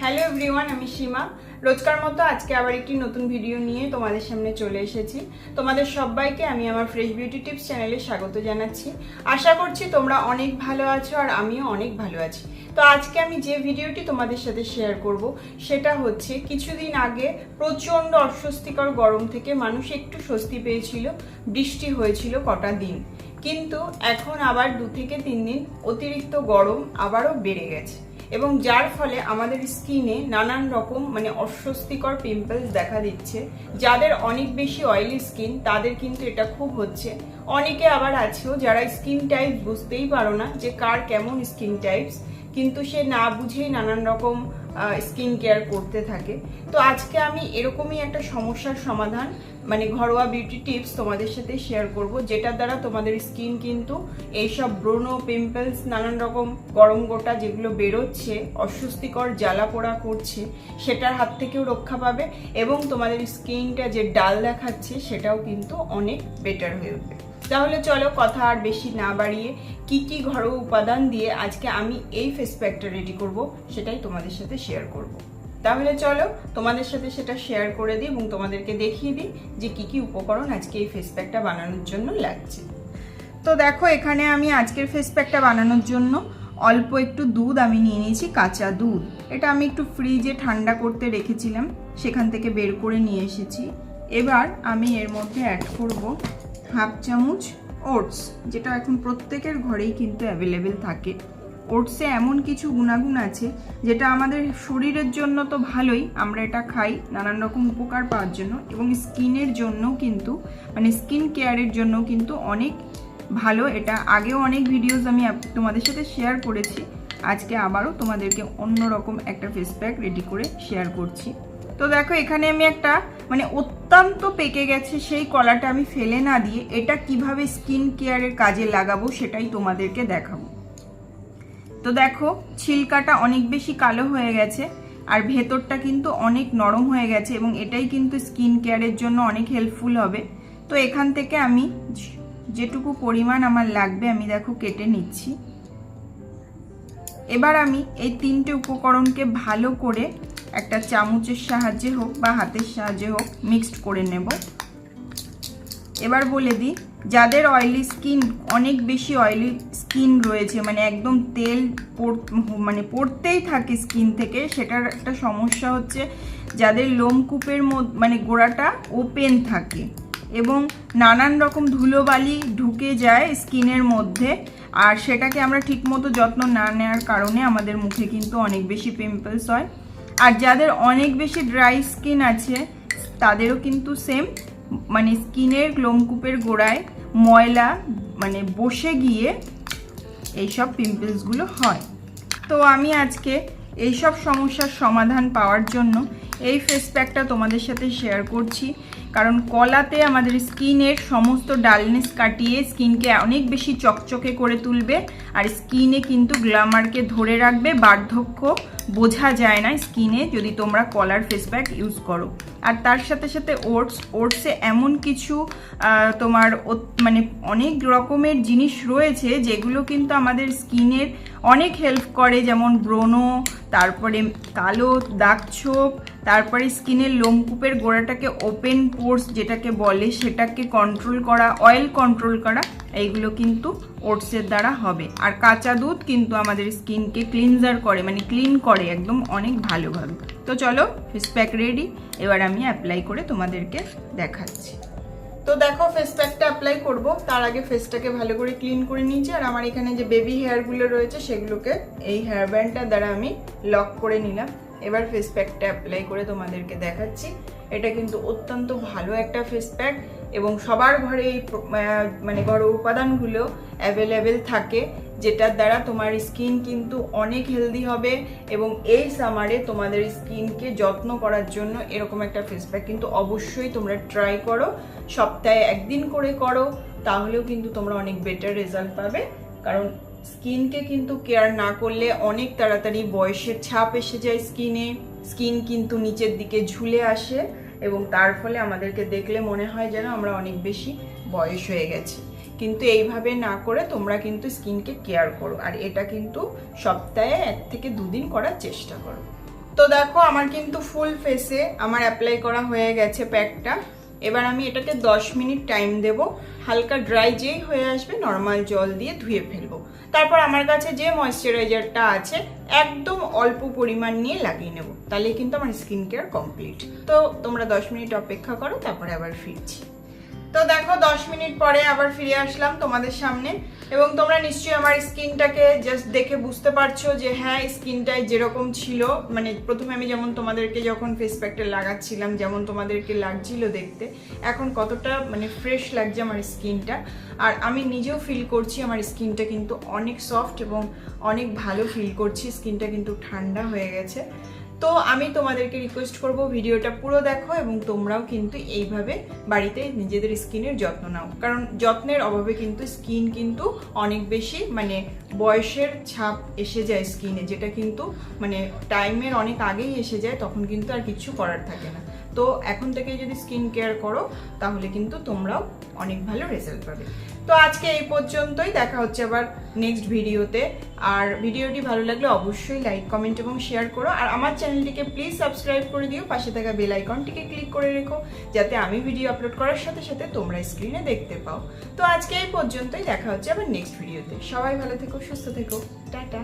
Hello everyone, আমি সীমা। রোজকার মতো আজকে আবার একটি নতুন ভিডিও নিয়ে তোমাদের সামনে চলে এসেছি। তোমাদের সবাইকে আমি আমার ফ্রেশ বিউটি টিপস চ্যানেলে স্বাগত জানাচ্ছি। আশা করছি তোমরা অনেক ভালো আছো আর আমিও অনেক ভালো আছি। তো আজকে আমি যে ভিডিওটি তোমাদের সাথে শেয়ার করব সেটা হচ্ছে, কিছুদিন আগে প্রচণ্ড অস্বস্তিকর গরম থেকে মানুষ একটু স্বস্তি পেয়েছিল, বৃষ্টি হয়েছিল কটা দিন, কিন্তু এখন আবার 2 থেকে 3 দিন অতিরিক্ত গরম আবারও বেড়ে গেছে এবং যার ফলে আমাদের স্কিনে নানান রকম অস্বস্তিকর পিম্পলস দেখা দিচ্ছে। যাদের অনেক বেশি অয়েলি স্কিন তাদের কিন্তু এটা খুব হচ্ছে। অনেকে আবার আছেও যারা স্কিন টাইপ বুঝতেই পারো না যে কার কেমন স্কিন টাইপস, কিন্তু সে না বুঝেই নানান রকম স্কিন কেয়ার করতে থাকে। তো আজকে আমি এরকমই একটা সমস্যার সমাধান ঘরোয়া বিউটি টিপস তোমাদের সাথে শেয়ার করব, যেটার দ্বারা তোমাদের স্কিন কিন্তু এইসব ব্রণ, পিম্পলস, নানান রকম গরম গোটা যেগুলো বেরোচ্ছে, অস্বস্তিকর জ্বালা পোড়া করছে, সেটার হাত থেকেও রক্ষা পাবে এবং তোমাদের স্কিনটা যে ডাল দেখাচ্ছে সেটাও কিন্তু অনেক বেটার হয়ে উঠবে। তাহলে চলো কথা আর বেশি না বাড়িয়ে কি কি ঘরোয়া উপাদান দিয়ে আজকে আমি এই ফেস প্যাকটা রেডি করব সেটাই তোমাদের সাথে শেয়ার করব। তাহলে চলো তোমাদের সাথে সেটা শেয়ার করে দিই এবং তোমাদেরকে দেখিয়ে দিই যে কি কি উপকরণ আজকে এই ফেস প্যাকটা বানানোর জন্য লাগছে। তো দেখো, এখানে আমি আজকের ফেস প্যাকটা বানানোর জন্য অল্প একটু দুধ আমি নিয়ে নিয়েছি, কাঁচা দুধ। এটা আমি একটু ফ্রিজে ঠান্ডা করতে রেখেছিলাম, সেখান থেকে বের করে নিয়ে এসেছি। এবার আমি এর মধ্যে অ্যাড করব 1/2 চামচ ওটস, যেটা এখন প্রত্যেকের ঘরেই কিন্তু অ্যাভেলেবেল থাকে। ওটসে এমন কিছু গুণাগুণ আছে যেটা আমাদের শরীরের জন্য তো ভালোই, আমরা এটা খাই নানান রকম উপকার পাওয়ার জন্য, এবং স্কিনের জন্য কিন্তু স্কিন কেয়ারের জন্য কিন্তু অনেক ভালো। এটা আগেও অনেক ভিডিওস আমি তোমাদের সাথে শেয়ার করেছি, আজকে আবারও তোমাদেরকে অন্যরকম একটা ফেস প্যাক রেডি করে শেয়ার করছি। তো দেখো, এখানে আমি একটা অত্যন্ত পেকে গেছে সেই কলাটা আমি ফেলে না দিয়ে এটা কিভাবে স্কিন কেয়ারের কাজে লাগাবো সেটাই তোমাদেরকে দেখাবো। তো দেখো, ছিলকাটা অনেক বেশি কালো হয়ে গেছে আর ভেতরটা কিন্তু অনেক নরম হয়ে গেছে এবং এটাই কিন্তু স্কিন কেয়ারের জন্য অনেক হেল্পফুল হবে। তো এখান থেকে আমি যেটুকু পরিমাণ আমার লাগবে আমি দেখো কেটে নিচ্ছি। এবার আমি এই 3টে উপকরণকে ভালো করে একটা চামচের সাহায্যে হোক বা হাতের সাহায্যে হোক মিক্সড করে নেব। এবার বলে দিই, যাদের অয়েলি স্কিন, অনেক বেশি অয়েলি স্কিন রয়েছে, একদম তেল পড়তেই থাকে স্কিন থেকে, সেটার একটা সমস্যা হচ্ছে যাদের লোমকূপের মধ্যে গোড়াটা ওপেন থাকে এবং নানান রকম ধুলোবালি ঢুকে যায় স্কিনের মধ্যে, আর সেটাকে আমরা ঠিকমতো যত্ন না নেওয়ার কারণে আমাদের মুখে কিন্তু অনেক বেশি পিম্পলস হয়। আর যাদের অনেক বেশি ড্রাই স্কিন আছে তাদেরও কিন্তু সেম, স্কিনের লোমকূপের গোড়ায় ময়লা বসে গিয়ে এইসব পিম্পলসগুলো হয়। তো আমি আজকে এইসব সমস্যার সমাধান পাওয়ার জন্য এই ফেস প্যাকটা তোমাদের সাথে শেয়ার করছি, কারণ কলাতে আমাদের স্কিনের সমস্ত ডালনেস কাটিয়ে স্কিনকে অনেক বেশি চকচকে করে তুলবে আর স্কিনে কিন্তু গ্ল্যামারকে ধরে রাখবে। বার্ধক্য বোঝা যায় না স্কিনে যদি তোমরা কলার ফেস প্যাক ইউজ করো। আর তার সাথে সাথে ওটসে এমন কিছু তোমার অনেক রকমের জিনিস রয়েছে যেগুলো কিন্তু আমাদের স্কিনের অনেক হেল্প করে, যেমন ব্রণ, তারপরে কালো দাগ ছোপ, তারপরে স্কিনের লোমকূপের গোড়াটাকে ওপেন পোর্স যেটাকে বলে সেটাকে কন্ট্রোল করা, অয়েল কন্ট্রোল করা, এইগুলো কিন্তু ওটসের দ্বারা হবে। আর কাঁচা দুধ কিন্তু আমাদের স্কিনকে ক্লিনজার করে, ক্লিন করে একদম অনেক ভালোভাবে। তো চলো, ফেস প্যাক রেডি, এবার আমি অ্যাপ্লাই করে তোমাদেরকে দেখাচ্ছি। তো দেখো, ফেস প্যাকটা অ্যাপ্লাই করব তার আগে ফেসটাকে ভালো করে ক্লিন করে নিয়েছি। আর আমার এখানে যে বেবি হেয়ারগুলো রয়েছে সেগুলোকে এই হেয়ার ব্যান্ডটার দ্বারা আমি লক করে নিলাম। এবার ফেস প্যাকটা অ্যাপ্লাই করে তোমাদেরকে দেখাচ্ছি। এটা কিন্তু অত্যন্ত ভালো একটা ফেস প্যাক এবং সবার ঘরে এই ঘরোয়া উপাদানগুলো অ্যাভেলেবেল থাকে, যেটার দ্বারা তোমার স্কিন কিন্তু অনেক হেলদি হবে। এবং এই সামারে তোমাদের স্কিনকে যত্ন করার জন্য এরকম একটা ফেস প্যাক কিন্তু অবশ্যই তোমরা ট্রাই করো। সপ্তাহে 1 দিন করে করো, তাহলেও কিন্তু তোমরা অনেক বেটার রেজাল্ট পাবে। কারণ স্কিনকে কিন্তু কেয়ার না করলে অনেক তাড়াতাড়ি বয়সের ছাপ এসে যায় স্কিনে, স্কিন কিন্তু নিচের দিকে ঝুলে আসে এবং তার ফলে আমাদেরকে দেখলে মনে হয় যেন আমরা অনেক বেশি বয়স হয়ে গেছে। কিন্তু এইভাবে না করে তোমরা কিন্তু স্কিনকে কেয়ার করো, আর এটা কিন্তু সপ্তাহে 1 থেকে 2 দিন করার চেষ্টা করো। তো দেখো আমার কিন্তু ফুল ফেসে আমার অ্যাপ্লাই করা হয়ে গেছে প্যাকটা। এবার আমি এটাকে 10 মিনিট টাইম দেব। হালকা ড্রাই যেই হয়ে আসবে নর্মাল জল দিয়ে ধুয়ে ফেলবো। তারপর আমার কাছে যে ময়েশ্চারাইজারটা আছে একদম অল্প পরিমাণ নিয়ে লাগিয়ে নেব, তাহলে কিন্তু আমার স্কিন কেয়ার কমপ্লিট। তো তোমরা 10 মিনিট অপেক্ষা করো, তারপরে আবার ফিরছি। তো দেখো 10 মিনিট পরে আবার ফিরে আসলাম তোমাদের সামনে, এবং তোমরা নিশ্চয়ই আমার স্কিনটাকে জাস্ট দেখে বুঝতে পারছো যে হ্যাঁ স্কিনটায় যেরকম ছিল, মানে প্রথমে আমি যেমন তোমাদেরকে যখন ফেস প্যাকটা লাগাচ্ছিলাম যেমন তোমাদেরকে লাগছিল দেখতে, এখন কতটা মানে ফ্রেশ লাগছে আমার স্কিনটা। আর আমি নিজেও ফিল করছি আমার স্কিনটা কিন্তু অনেক সফট এবং অনেক ভালো ফিল করছি, স্কিনটা কিন্তু ঠান্ডা হয়ে গেছে। তো আমি তোমাদেরকে রিকোয়েস্ট করব ভিডিওটা পুরো দেখো এবং তোমরাও কিন্তু এইভাবে বাড়িতে নিজেদের স্কিনের যত্ন নাও, কারণ যত্নের অভাবে কিন্তু স্কিন কিন্তু অনেক বেশি মানে বয়সের ছাপ এসে যায় স্কিনে, যেটা কিন্তু মানে টাইমের অনেক আগেই এসে যায়, তখন কিন্তু আর কিছু করার থাকে না। তো এখন থেকে যদি স্কিন কেয়ার করো তাহলে কিন্তু তোমরাও অনেক ভালো রেজাল্ট পাবে। তো আজকে এই পর্যন্তই, দেখা হচ্ছে আবার নেক্সট ভিডিওতে। আর ভিডিওটি ভালো লাগলে অবশ্যই লাইক কমেন্ট এবং শেয়ার করো, আর আমার চ্যানেলটিকে প্লিজ সাবস্ক্রাইব করে দিও, পাশে থাকা বেল আইকনটিকে ক্লিক করে রেখো যাতে আমি ভিডিও আপলোড করার সাথে সাথে তোমরা স্ক্রিনে দেখতে পাও। তো আজকে এই পর্যন্তই, দেখা হচ্ছে আবার নেক্সট ভিডিওতে। সবাই ভালো থেকো, সুস্থ থেকো, টাটা।